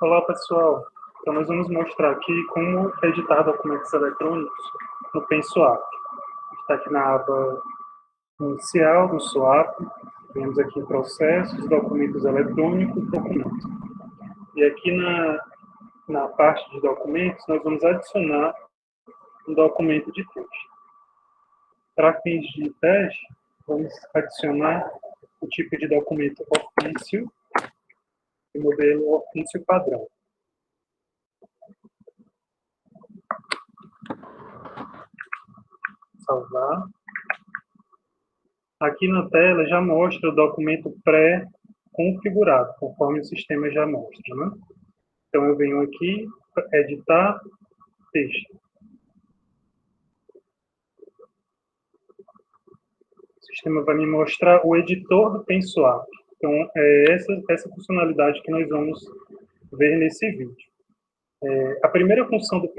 Olá, pessoal. Então, nós vamos mostrar aqui como editar documentos eletrônicos no PenSwap. Está aqui na aba inicial do Swap. Temos aqui processos, documentos eletrônicos, documentos. E aqui na parte de documentos, nós vamos adicionar um documento de texto. Para fins de teste, vamos adicionar o tipo de documento ofício e modelo ofício padrão. Salvar. Aqui na tela já mostra o documento pré-configurado, conforme o sistema já mostra, né? Então eu venho aqui, editar texto. O sistema vai me mostrar o editor do PenSwap. Então é essa funcionalidade que nós vamos ver nesse vídeo. A primeira função do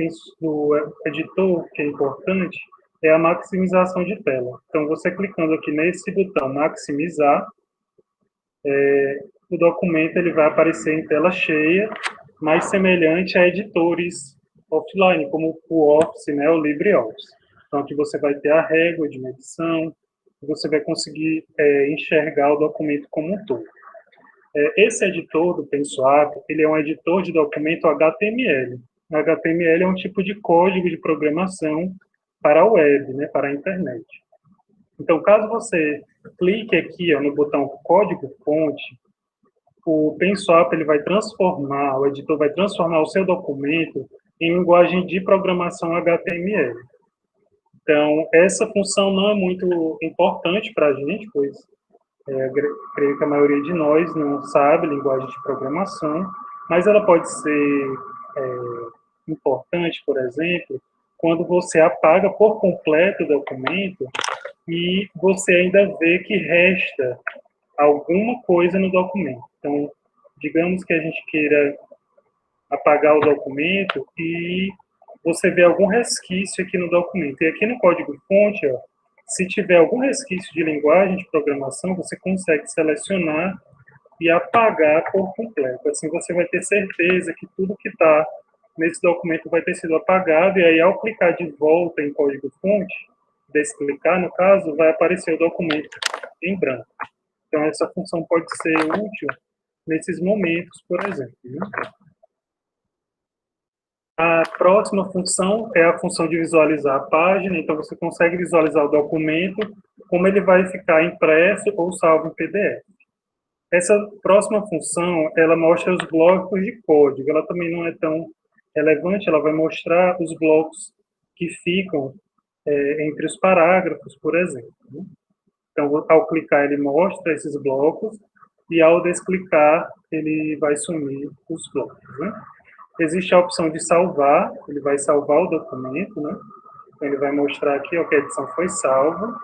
editor, que é importante, é a maximização de tela. Então, você clicando aqui nesse botão maximizar, o documento ele vai aparecer em tela cheia, mais semelhante a editores offline, como o Office, né, o LibreOffice. Então, aqui você vai ter a régua de medição, você vai conseguir enxergar o documento como um todo. Esse editor do PenSwap, ele é um editor de documento HTML. O HTML é um tipo de código de programação para a web, né, para a internet. Então, caso você clique aqui no botão código-fonte, o PenSwap ele vai transformar, o editor vai transformar o seu documento em linguagem de programação HTML. Então, essa função não é muito importante para a gente, pois creio que a maioria de nós não sabe linguagem de programação, mas ela pode ser importante, por exemplo, quando você apaga por completo o documento e você ainda vê que resta alguma coisa no documento. Então, digamos que a gente queira apagar o documento e você vê algum resquício aqui no documento. E aqui no código-fonte, se tiver algum resquício de linguagem de programação, você consegue selecionar e apagar por completo. Assim você vai ter certeza que tudo que está nesse documento vai ter sido apagado, e aí ao clicar de volta em código-fonte, desclicar no caso, vai aparecer o documento em branco. Então essa função pode ser útil nesses momentos, por exemplo. Né? A próxima função é a função de visualizar a página, então você consegue visualizar o documento, como ele vai ficar impresso ou salvo em PDF. Essa próxima função, ela mostra os blocos de código, ela também não é tão relevante, ela vai mostrar os blocos que ficam entre os parágrafos, por exemplo. Né? Então, ao clicar, ele mostra esses blocos, e ao desclicar, ele vai sumir os blocos. Né? Existe a opção de salvar, ele vai salvar o documento, né? Então, ele vai mostrar aqui que a edição foi salva.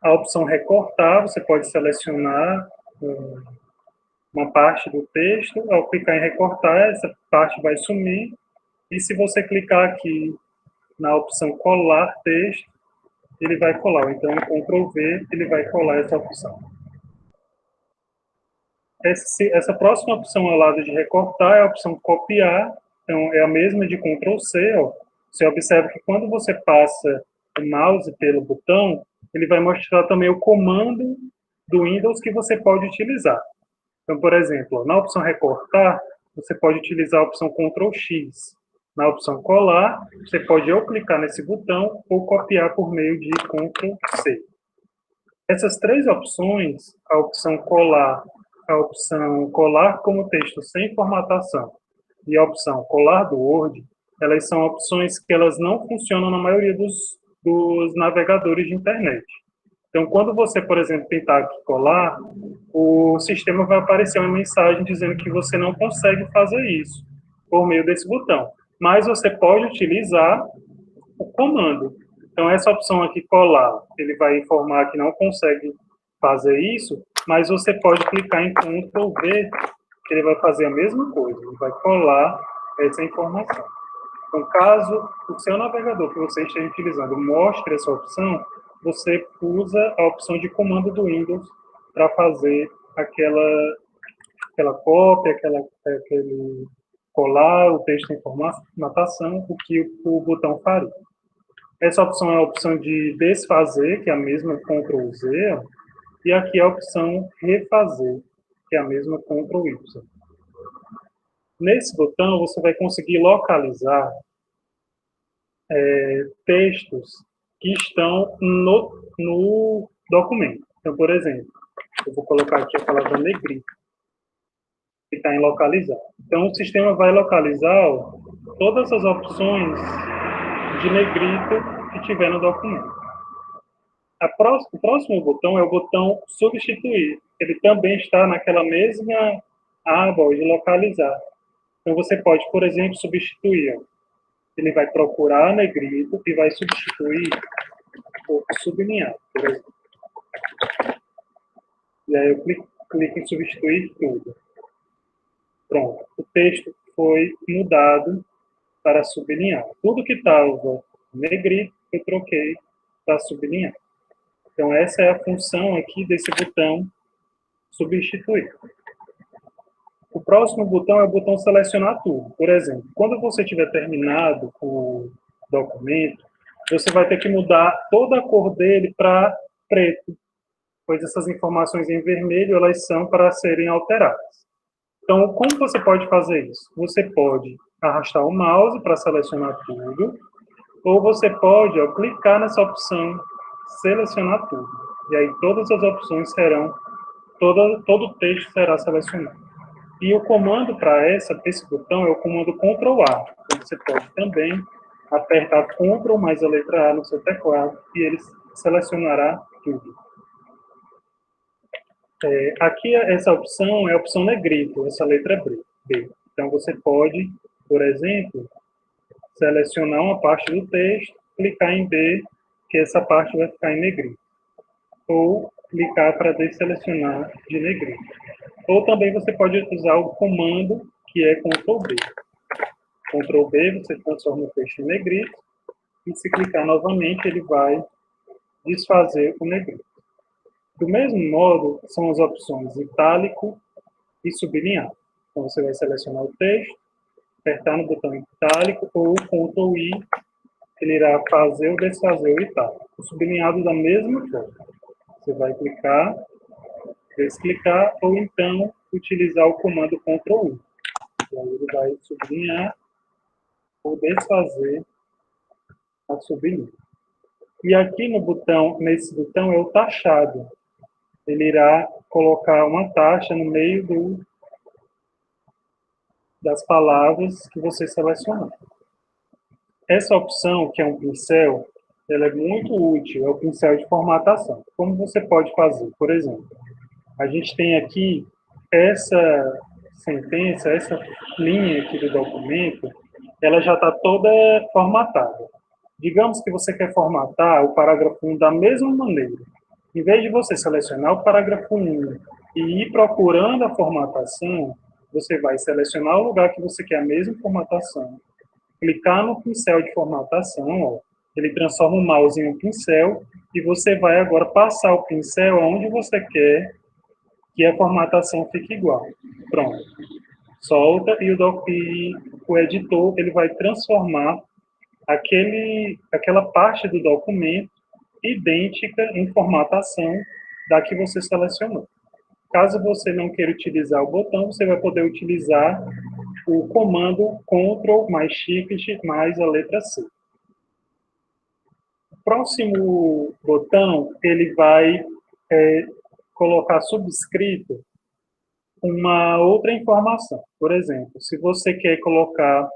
A opção recortar, você pode selecionar uma parte do texto, ao clicar em recortar, essa parte vai sumir, e se você clicar aqui na opção colar texto, ele vai colar. Então, Ctrl V, ele vai colar essa opção. Essa próxima opção ao lado de recortar é a opção copiar, então é a mesma de Ctrl C. Você observa que quando você passa o mouse pelo botão, ele vai mostrar também o comando do Windows que você pode utilizar. Então, por exemplo, na opção recortar, você pode utilizar a opção Ctrl X. Na opção colar, você pode ou clicar nesse botão ou copiar por meio de Ctrl C. Essas três opções, a opção colar como texto sem formatação e a opção colar do Word, elas são opções que elas não funcionam na maioria dos navegadores de internet. Então, quando você, por exemplo, tentar aqui colar, o sistema vai aparecer uma mensagem dizendo que você não consegue fazer isso por meio desse botão. Mas você pode utilizar o comando. Então, essa opção aqui, colar, ele vai informar que não consegue fazer isso, mas você pode clicar em Ctrl V, que ele vai fazer a mesma coisa, ele vai colar essa informação. Então, caso o seu navegador que você esteja utilizando mostre essa opção, você usa a opção de comando do Windows para fazer aquela cópia, aquele colar o texto em formatação, o que o botão faria. Essa opção é a opção de desfazer, que é a mesma Ctrl Z, ó, e aqui é a opção refazer, que é a mesma Ctrl Y. Nesse botão, você vai conseguir localizar textos que estão no documento. Então, por exemplo, eu vou colocar aqui a palavra negrito, que está em localizar. Então, o sistema vai localizar todas as opções de negrito que tiver no documento. O próximo botão é o botão substituir. Ele também está naquela mesma aba de localizar. Então, você pode, por exemplo, substituir. Ele vai procurar negrito e vai substituir por sublinhado, por exemplo. E aí eu clico em substituir tudo. Pronto. O texto foi mudado para sublinhado. Tudo que estava negrito, eu troquei para sublinhado. Então, essa é a função aqui desse botão substituir. O próximo botão é o botão selecionar tudo. Por exemplo, quando você tiver terminado o documento, você vai ter que mudar toda a cor dele para preto, pois essas informações em vermelho elas são para serem alteradas. Então, como você pode fazer isso? Você pode arrastar o mouse para selecionar tudo, ou você pode clicar nessa opção selecionar tudo. E aí todas as opções serão, todo o texto será selecionado. E o comando para esse botão é o comando Ctrl A. Então, você pode também apertar Ctrl mais a letra A no seu teclado e ele selecionará tudo. Aqui, essa opção é a opção negrito, essa letra B. Então, você pode, por exemplo, selecionar uma parte do texto, clicar em B, que essa parte vai ficar em negrito. Ou clicar para desselecionar de negrito. Ou também você pode usar o comando que é Ctrl B. Ctrl B, você transforma o texto em negrito, e se clicar novamente, ele vai desfazer o negrito. Do mesmo modo, são as opções itálico e sublinhado. Então, você vai selecionar o texto, apertar no botão itálico ou Ctrl I, ele irá fazer ou desfazer o itálico. O sublinhado da mesma forma. Você vai clicar, desclicar, ou então utilizar o comando Ctrl U. E aí ele vai sublinhar ou desfazer a sublinha. E aqui no botão, nesse botão é o taxado. Ele irá colocar uma taxa no meio das palavras que você selecionou. Essa opção, que é um pincel, ela é muito útil, é o pincel de formatação. Como você pode fazer? Por exemplo, a gente tem aqui essa sentença, essa linha aqui do documento, ela já está toda formatada. Digamos que você quer formatar o parágrafo 1 da mesma maneira. Em vez de você selecionar o parágrafo 1 e ir procurando a formatação, você vai selecionar o lugar que você quer a mesma formatação, clicar no pincel de formatação, ele transforma o mouse em um pincel, e você vai agora passar o pincel aonde você quer que a formatação fique igual. Pronto. Solta e o editor ele vai transformar aquela parte do documento idêntica em formatação da que você selecionou. Caso você não queira utilizar o botão, você vai poder utilizar o comando Ctrl mais Shift mais a letra C. O próximo botão, ele vai colocar subscrito uma outra informação. Por exemplo, se você quer colocar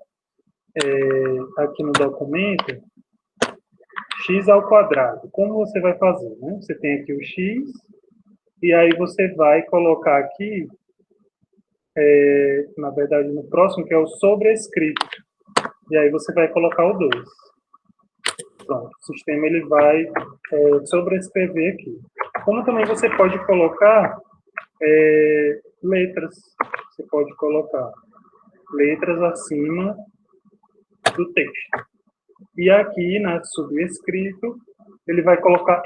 aqui no documento x ao quadrado, como você vai fazer? Né? Você tem aqui o x, e aí você vai colocar aqui, na verdade, no próximo, que é o sobrescrito. E aí você vai colocar o 2. Pronto, o sistema ele vai sobrescrever aqui. Como também você pode colocar letras. Você pode colocar letras acima do texto. E aqui, na subscrito, ele vai colocar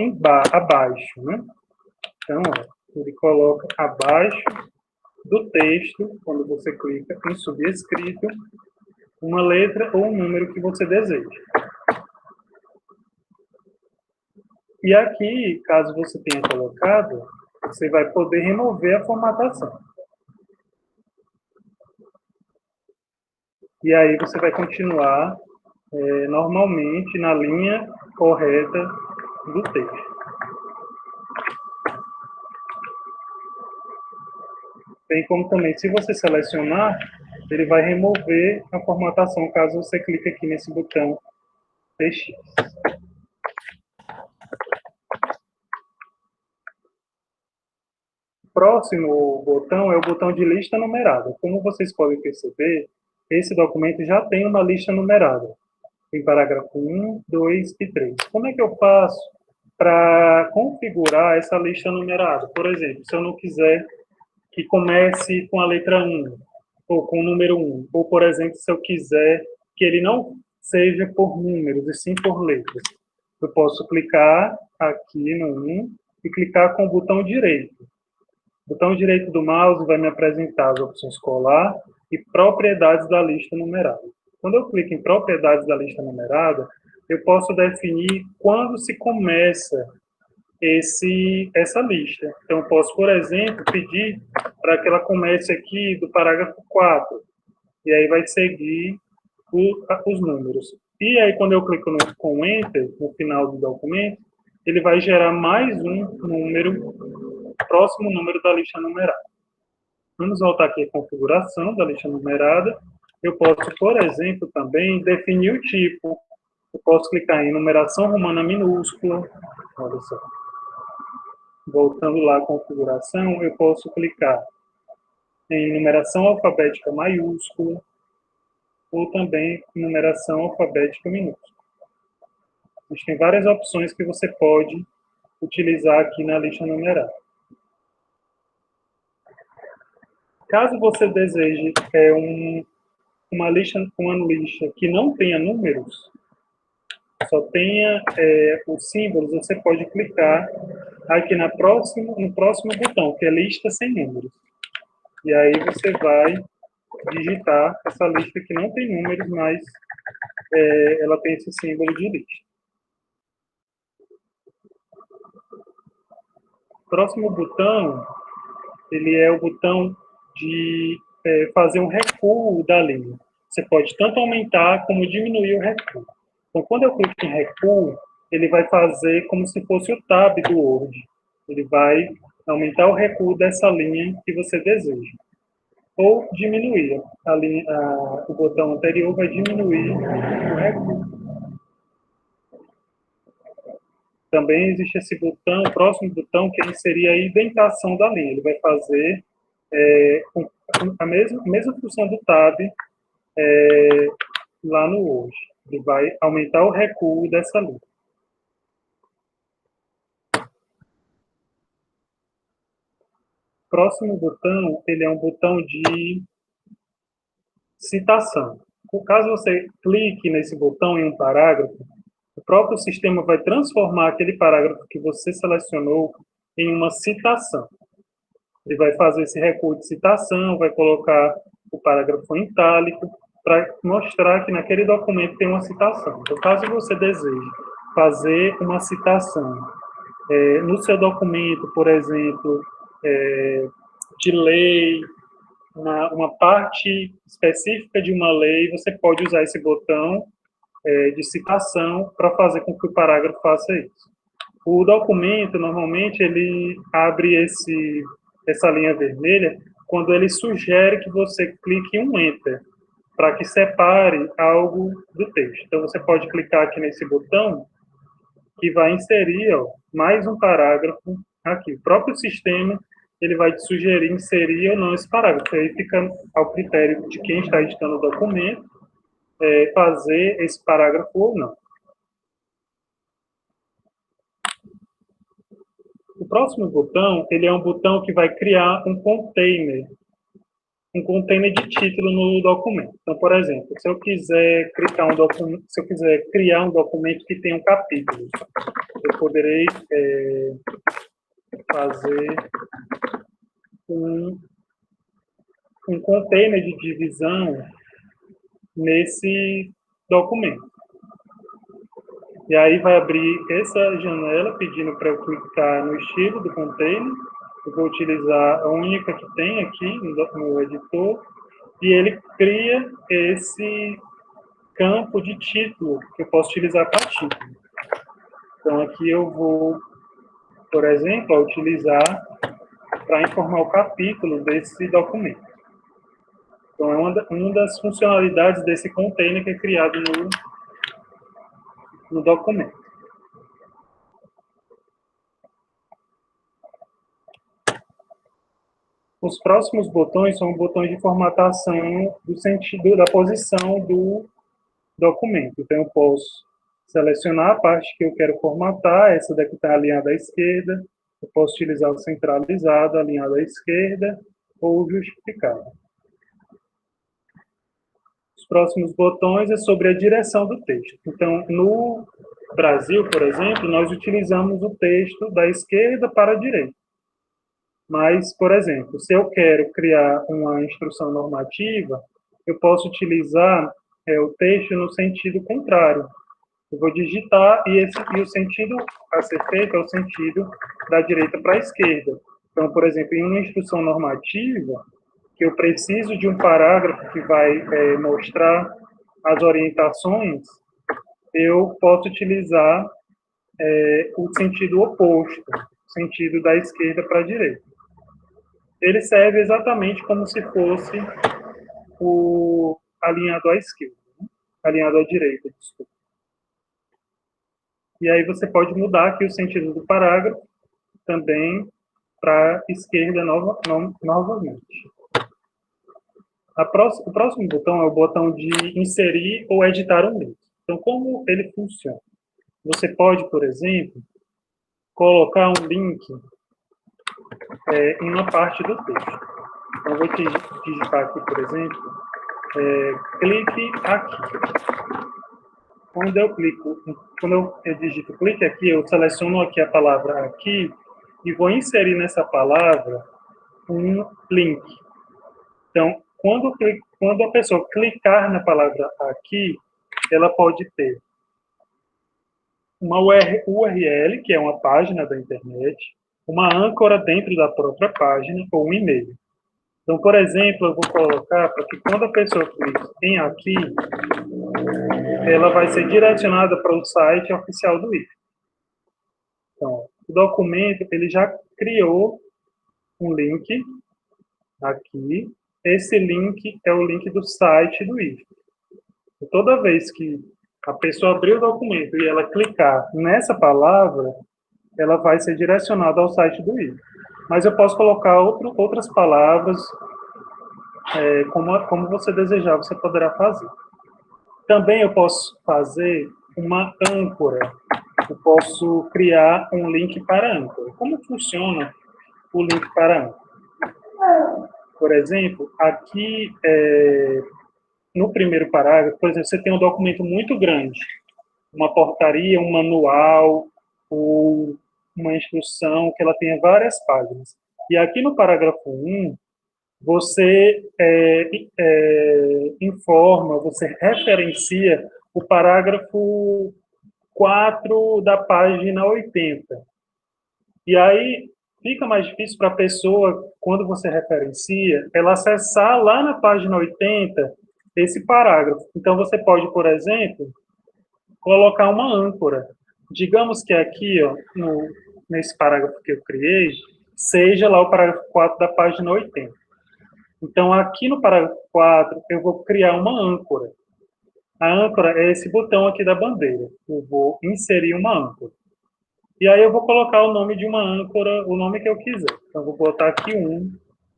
abaixo, né? Então, ele coloca abaixo do texto, quando você clica em subscrito, uma letra ou um número que você deseja. E aqui, caso você tenha colocado, você vai poder remover a formatação. E aí você vai continuar normalmente na linha correta do texto. Bem como também, se você selecionar, ele vai remover a formatação caso você clique aqui nesse botão TX. O próximo botão é o botão de lista numerada. Como vocês podem perceber, esse documento já tem uma lista numerada. Tem parágrafo 1, 2 e 3. Como é que eu faço para configurar essa lista numerada? Por exemplo, se eu não quiser que comece com a letra 1, ou com o número 1, ou, por exemplo, se eu quiser que ele não seja por números, e sim por letras, eu posso clicar aqui no 1 e clicar com o botão direito. O botão direito do mouse vai me apresentar as opções colar e propriedades da lista numerada. Quando eu clico em propriedades da lista numerada, eu posso definir quando se começa essa lista. Então, eu posso, por exemplo, pedir para que ela comece aqui do parágrafo 4, e aí vai seguir os números. E aí, quando eu clico com Enter, no final do documento, ele vai gerar mais um número, próximo número da lista numerada. Vamos voltar aqui à configuração da lista numerada. Eu posso, por exemplo, também definir o tipo. Eu posso clicar em numeração romana minúscula. Olha só. Voltando lá à configuração, eu posso clicar em numeração alfabética maiúscula ou também em numeração alfabética minúscula. Existem várias opções que você pode utilizar aqui na lista numerada. Caso você deseje uma lista que não tenha números, só tenha os símbolos, você pode clicar aqui no próximo botão, que é lista sem números. E aí você vai digitar essa lista que não tem números, mas ela tem esse símbolo de lista. O próximo botão, ele é o botão de fazer um recuo da linha. Você pode tanto aumentar como diminuir o recuo. Então, quando eu clico em recuo, ele vai fazer como se fosse o tab do Word. Ele vai aumentar o recuo dessa linha que você deseja. Ou diminuir. O botão anterior vai diminuir o recuo. Também existe esse botão, o próximo botão, que ele seria a indentação da linha. Ele vai fazer a mesma função do tab lá no Word. Ele vai aumentar o recuo dessa linha. O próximo botão, ele é um botão de citação. Caso você clique nesse botão em um parágrafo, o próprio sistema vai transformar aquele parágrafo que você selecionou em uma citação. Ele vai fazer esse recuo de citação, vai colocar o parágrafo em itálico, para mostrar que naquele documento tem uma citação. Então, caso você deseje fazer uma citação no seu documento, por exemplo, de lei, uma parte específica de uma lei, você pode usar esse botão de citação para fazer com que o parágrafo faça isso. O documento, normalmente, ele abre essa linha vermelha quando ele sugere que você clique em um Enter, para que separe algo do texto. Então, você pode clicar aqui nesse botão, que vai inserir mais um parágrafo aqui. O próprio sistema ele vai te sugerir inserir ou não esse parágrafo. Aí fica ao critério de quem está editando o documento fazer esse parágrafo ou não. O próximo botão, ele é um botão que vai criar um container de título no documento. Então, por exemplo, se eu quiser criar um documento que tenha um capítulo, eu poderei fazer um container de divisão nesse documento. E aí vai abrir essa janela pedindo para eu clicar no estilo do container. Eu vou utilizar a única que tem aqui no editor. E ele cria esse campo de título que eu posso utilizar para título. Então aqui eu vou, por exemplo, utilizar para informar o capítulo desse documento. Então é uma das funcionalidades desse container que é criado no documento. Os próximos botões são botões de formatação do sentido da posição do documento. Então, eu posso selecionar a parte que eu quero formatar, essa daqui está alinhada à esquerda, eu posso utilizar o centralizado, alinhado à esquerda, ou justificado. Os próximos botões é sobre a direção do texto. Então, no Brasil, por exemplo, nós utilizamos o texto da esquerda para a direita. Mas, por exemplo, se eu quero criar uma instrução normativa, eu posso utilizar o texto no sentido contrário. Eu vou digitar e o sentido a ser feito é o sentido da direita para a esquerda. Então, por exemplo, em uma instrução normativa, que eu preciso de um parágrafo que vai mostrar as orientações, eu posso utilizar o sentido oposto, o sentido da esquerda para a direita. Ele serve exatamente como se fosse o alinhado à esquerda, né? Alinhado à direita, desculpa. E aí você pode mudar aqui o sentido do parágrafo também para a esquerda novamente. O próximo botão é o botão de inserir ou editar um link. Então, como ele funciona? Você pode, por exemplo, colocar um link em uma parte do texto. Então, eu vou digitar aqui, por exemplo, clique aqui. Quando eu digito clique aqui, eu seleciono aqui a palavra aqui e vou inserir nessa palavra um link. Então, quando a pessoa clicar na palavra aqui, ela pode ter uma URL, que é uma página da internet, uma âncora dentro da própria página ou um e-mail. Então, por exemplo, eu vou colocar para que quando a pessoa clique em aqui, ela vai ser direcionada para o site oficial do IFE. Então, o documento, ele já criou um link aqui. Esse link é o link do site do IFE. E toda vez que a pessoa abrir o documento e ela clicar nessa palavra, ela vai ser direcionada ao site do IFE. Mas eu posso colocar outras palavras, como você desejar, você poderá fazer. Também eu posso fazer uma âncora. Eu posso criar um link para âncora. Como funciona o link para âncora? Por exemplo, aqui no primeiro parágrafo, por exemplo, você tem um documento muito grande, uma portaria, um manual, ou uma instrução que ela tenha várias páginas. E aqui no parágrafo 1, você informa, você referencia o parágrafo 4 da página 80. E aí fica mais difícil para a pessoa, quando você referencia, ela acessar lá na página 80 esse parágrafo. Então, você pode, por exemplo, colocar uma âncora. Digamos que aqui, ó, nesse parágrafo que eu criei, seja lá o parágrafo 4 da página 80. Então, aqui no parágrafo 4, eu vou criar uma âncora. A âncora é esse botão aqui da bandeira. Eu vou inserir uma âncora. E aí eu vou colocar o nome de uma âncora, o nome que eu quiser. Então, eu vou botar aqui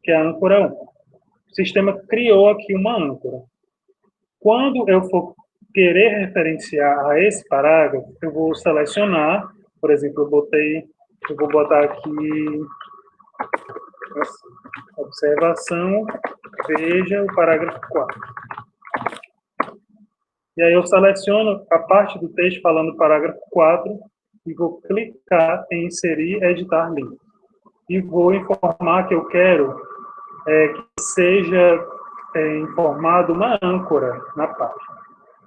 que é a âncora 1. O sistema criou aqui uma âncora. Quando eu for querer referenciar a esse parágrafo, eu vou selecionar, por exemplo, eu vou botar aqui, assim, observação, veja o parágrafo 4. E aí eu seleciono a parte do texto falando do parágrafo 4 e vou clicar em inserir, editar link. E vou informar que eu quero que seja informado uma âncora na página.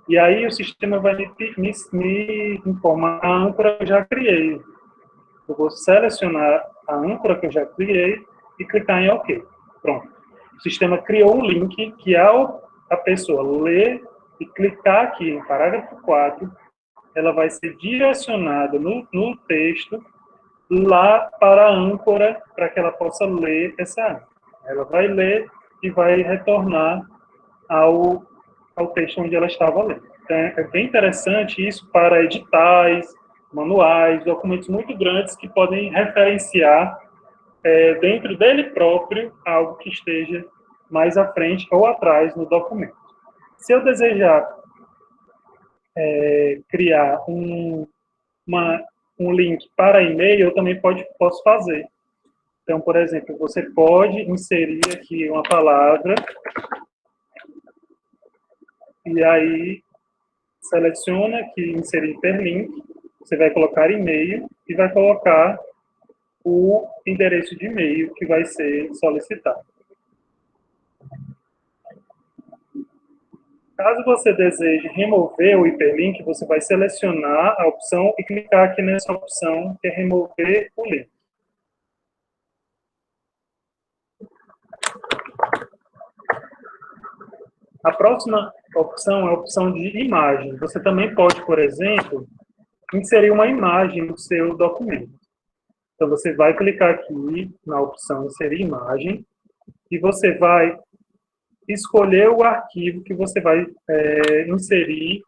E aí o sistema vai me informar a âncora que eu já criei. Eu vou selecionar a âncora que eu já criei e clicar em OK. Pronto. O sistema criou um link que, ao a pessoa ler e clicar aqui no parágrafo 4, ela vai ser direcionada no texto lá para a âncora, para que ela possa ler essa âncora. Ela vai ler e vai retornar ao texto onde ela estava lendo. Então, é bem interessante isso para editais, manuais, documentos muito grandes que podem referenciar dentro dele próprio algo que esteja mais à frente ou atrás no documento. Se eu desejar criar um link para e-mail, eu também posso fazer. Então, por exemplo, você pode inserir aqui uma palavra e aí seleciona aqui inserir hiperlink, você vai colocar e-mail e vai colocar o endereço de e-mail que vai ser solicitado. Caso você deseje remover o hiperlink, você vai selecionar a opção e clicar aqui nessa opção que é remover o link. A próxima opção é a opção de imagem. Você também pode, por exemplo, inserir uma imagem no seu documento. Então, você vai clicar aqui na opção inserir imagem e você vai escolher o arquivo que você vai inserir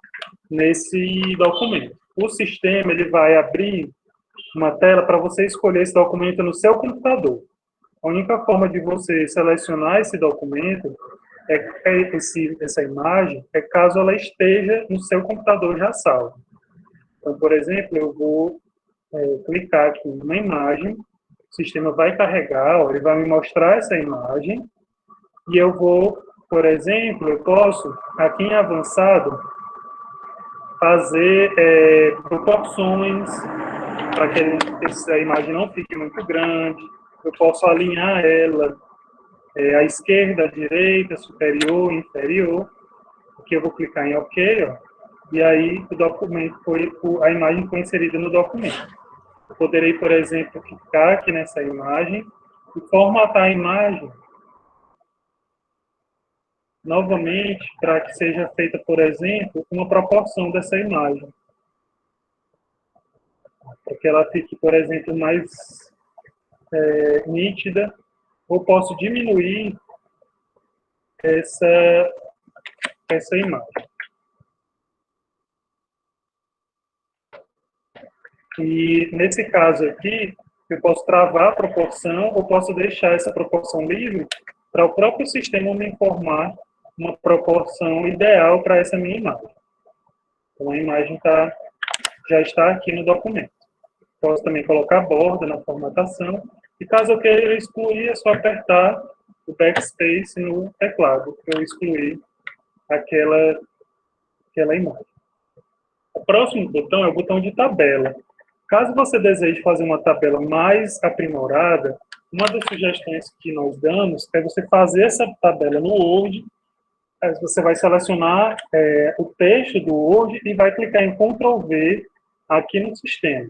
nesse documento. O sistema ele vai abrir uma tela para você escolher esse documento no seu computador. A única forma de você selecionar esse documento, essa imagem, é caso ela esteja no seu computador já salvo. Então, por exemplo, eu vou clicar aqui na imagem, o sistema vai carregar, ele vai me mostrar essa imagem, e eu vou, por exemplo, eu posso, aqui em avançado, fazer proporções para que a imagem não fique muito grande. Eu posso alinhar ela à esquerda, à direita, superior, inferior. Aqui eu vou clicar em OK, ó, e aí o documento a imagem foi inserida no documento. Eu poderei, por exemplo, clicar aqui nessa imagem e formatar a imagem novamente para que seja feita, por exemplo, uma proporção dessa imagem. Para que ela fique, por exemplo, mais nítida, ou posso diminuir essa imagem. E, nesse caso aqui, eu posso travar a proporção ou posso deixar essa proporção livre para o próprio sistema me informar uma proporção ideal para essa minha imagem. Então, a imagem já está aqui no documento. Posso também colocar borda na formatação. E caso eu queira excluir, é só apertar o backspace no teclado para eu excluir aquela imagem. O próximo botão é o botão de tabela. Caso você deseje fazer uma tabela mais aprimorada, uma das sugestões que nós damos é você fazer essa tabela no Word. Você vai selecionar o texto do Word e vai clicar em Ctrl V aqui no sistema,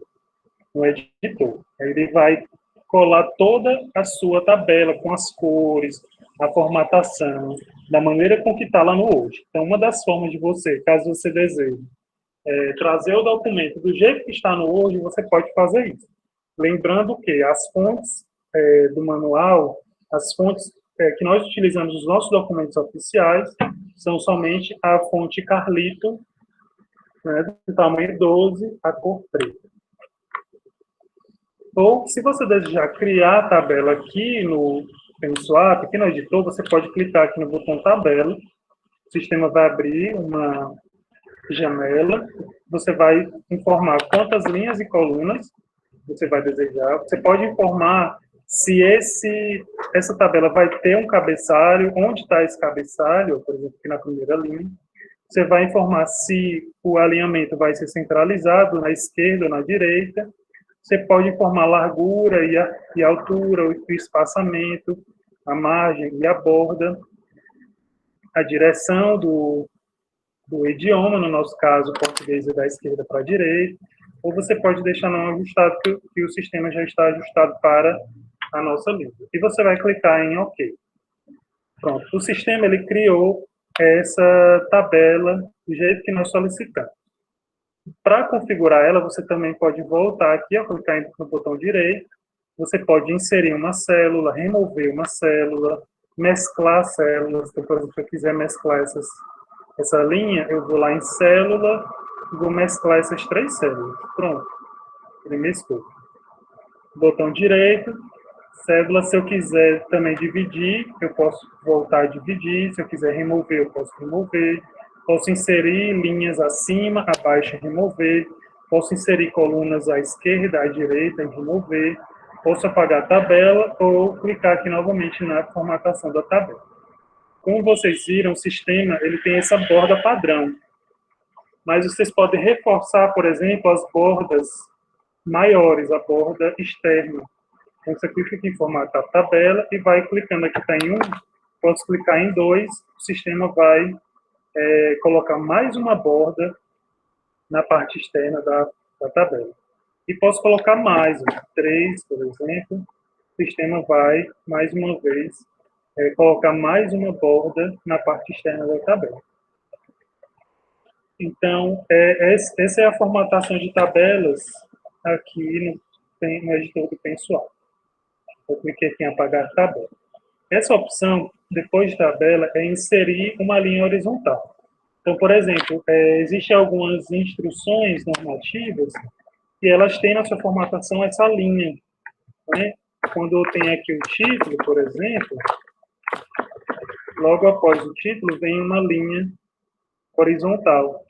no editor. Ele vai colar toda a sua tabela com as cores, a formatação, da maneira com que está lá no Word. Então, uma das formas de você, caso você deseje, trazer o documento do jeito que está no Word, você pode fazer isso. Lembrando que as fontes do manual, as fontes que nós utilizamos nos nossos documentos oficiais, são somente a fonte Carlito, né, do tamanho 12, a cor preta. Ou, se você desejar criar a tabela aqui no PenSwap, aqui no editor, você pode clicar aqui no botão tabela, o sistema vai abrir uma janela, você vai informar quantas linhas e colunas você vai desejar, você pode informar se essa tabela vai ter um cabeçalho, onde está esse cabeçalho, por exemplo, aqui na primeira linha. Você vai informar se o alinhamento vai ser centralizado na esquerda ou na direita. Você pode informar a largura e a altura, o espaçamento, a margem e a borda. a direção do idioma, no nosso caso, o português é da esquerda para a direita, ou você pode deixar não ajustado, que o sistema já está ajustado para a nossa língua. E você vai clicar em OK. Pronto, o sistema ele criou essa tabela do jeito que nós solicitamos. Para configurar ela, você também pode voltar aqui, ao clicar no botão direito, você pode inserir uma célula, remover uma célula, mesclar células. Então, por exemplo, se eu quiser mesclar essa linha, eu vou lá em célula e vou mesclar essas 3 células. Pronto, ele mesclou. Botão direito, célula, se eu quiser também dividir, eu posso voltar a dividir. Se eu quiser remover, eu posso remover. Posso inserir linhas acima, abaixo e remover. Posso inserir colunas à esquerda, à direita e remover. Posso apagar a tabela ou clicar aqui novamente na formatação da tabela. Como vocês viram, o sistema ele tem essa borda padrão. Mas vocês podem reforçar, por exemplo, as bordas maiores, a borda externa. Então, você clica aqui em formatar a tabela e vai clicando aqui, está em 1, posso clicar em 2, o sistema vai colocar mais uma borda na parte externa da tabela. E posso colocar mais, 3, por exemplo, o sistema vai, mais uma vez, colocar mais uma borda na parte externa da tabela. Então, essa é a formatação de tabelas aqui no editor do Pensual. Eu cliquei aqui em apagar a tabela. Essa opção, depois de tabela, é inserir uma linha horizontal. Então, por exemplo, existem algumas instruções normativas e elas têm na sua formatação essa linha. Né? Quando eu tenho aqui o título, por exemplo, logo após o título vem uma linha horizontal.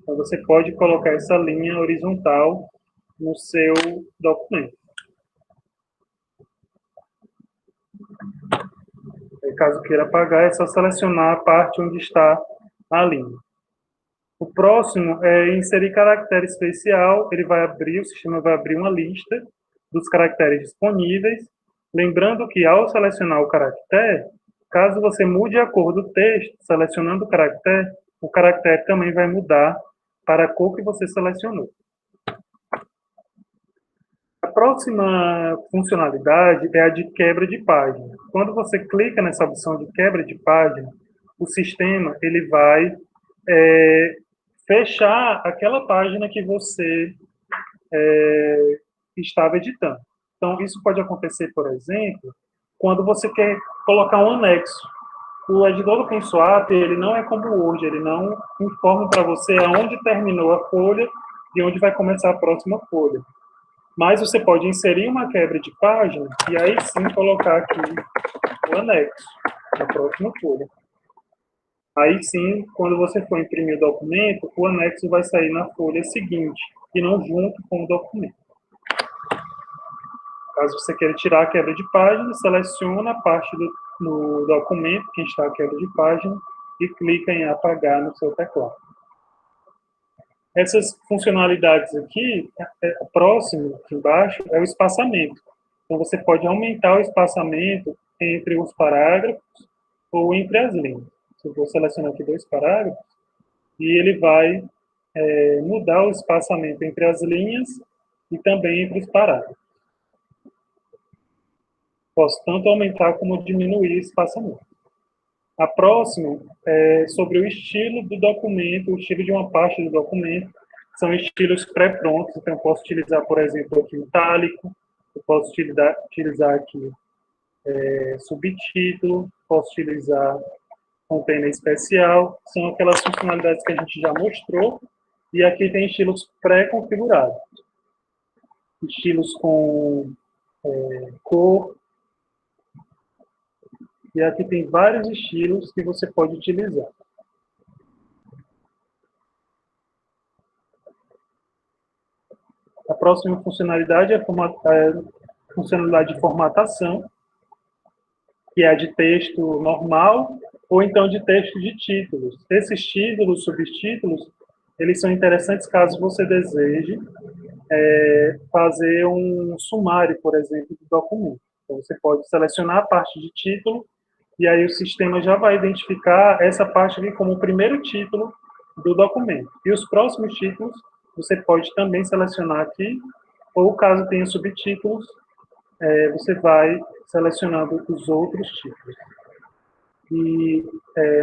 Então, você pode colocar essa linha horizontal no seu documento. Caso queira apagar, é só selecionar a parte onde está a linha. O próximo é inserir caractere especial. O sistema vai abrir uma lista dos caracteres disponíveis. Lembrando que, ao selecionar o caractere, caso você mude a cor do texto, selecionando o caractere também vai mudar para a cor que você selecionou. A próxima funcionalidade é a de quebra de página. Quando você clica nessa opção de quebra de página, o sistema ele vai fechar aquela página que você estava editando. Então, isso pode acontecer, por exemplo, quando você quer colocar um anexo. O editor do PenSwap, ele não é como o Word, ele não informa para você aonde terminou a folha e onde vai começar a próxima folha. Mas você pode inserir uma quebra de página e aí sim colocar aqui o anexo na próxima folha. Aí sim, quando você for imprimir o documento, o anexo vai sair na folha seguinte e não junto com o documento. Caso você queira tirar a quebra de página, seleciona a parte no documento que está a quebra de página e clica em apagar no seu teclado. Essas funcionalidades aqui, próximo, aqui embaixo, é o espaçamento. Então, você pode aumentar o espaçamento entre os parágrafos ou entre as linhas. Eu vou selecionar aqui 2 parágrafos e ele vai mudar o espaçamento entre as linhas e também entre os parágrafos. Posso tanto aumentar como diminuir o espaçamento. A próxima é sobre o estilo do documento, o estilo de uma parte do documento. São estilos pré-prontos, então eu posso utilizar, por exemplo, aqui itálico, eu posso utilizar aqui subtítulo, posso utilizar container especial, são aquelas funcionalidades que a gente já mostrou, e aqui tem estilos pré-configurados. Estilos com cor, e aqui tem vários estilos que você pode utilizar. A próxima funcionalidade é a funcionalidade de formatação, que é a de texto normal, ou então de texto de títulos. Esses títulos, subtítulos, eles são interessantes caso você deseje fazer um sumário, por exemplo, do documento. Então, você pode selecionar a parte de título e aí o sistema já vai identificar essa parte aqui como o primeiro título do documento. E os próximos títulos você pode também selecionar aqui, ou caso tenha subtítulos, você vai selecionando os outros títulos. E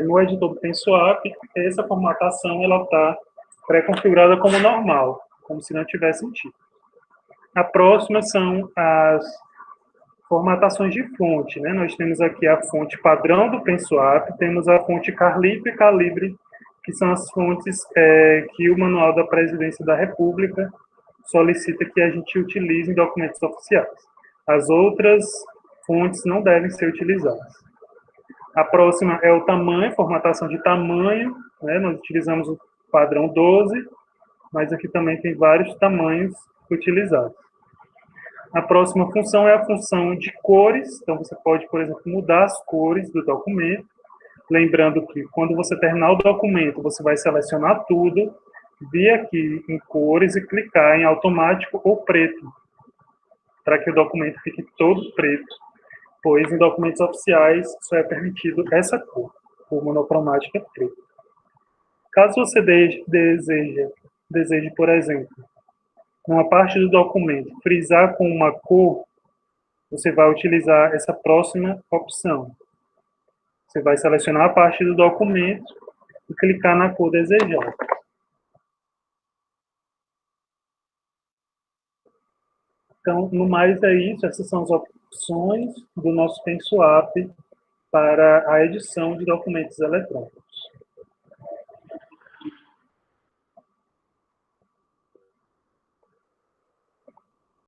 no editor do TensorApp, essa formatação ela está pré-configurada como normal, como se não tivesse título. A próxima são as formatações de fonte, né? Nós temos aqui a fonte padrão do TensorApp, temos a fonte Carlip e Calibre, que são as fontes que o Manual da Presidência da República solicita que a gente utilize em documentos oficiais. As outras fontes não devem ser utilizadas. A próxima é o tamanho, formatação de tamanho, né? Nós utilizamos o padrão 12, mas aqui também tem vários tamanhos utilizados. A próxima função é a função de cores, então você pode, por exemplo, mudar as cores do documento, lembrando que quando você terminar o documento, você vai selecionar tudo, vir aqui em cores e clicar em automático ou preto, para que o documento fique todo preto, pois em documentos oficiais só é permitido essa cor, o monocromático é preto. Caso você deseje, por exemplo, numa parte do documento, frisar com uma cor, você vai utilizar essa próxima opção. Você vai selecionar a parte do documento e clicar na cor desejada. Então, no mais é isso, essas são as opções do nosso TensorApp para a edição de documentos eletrônicos.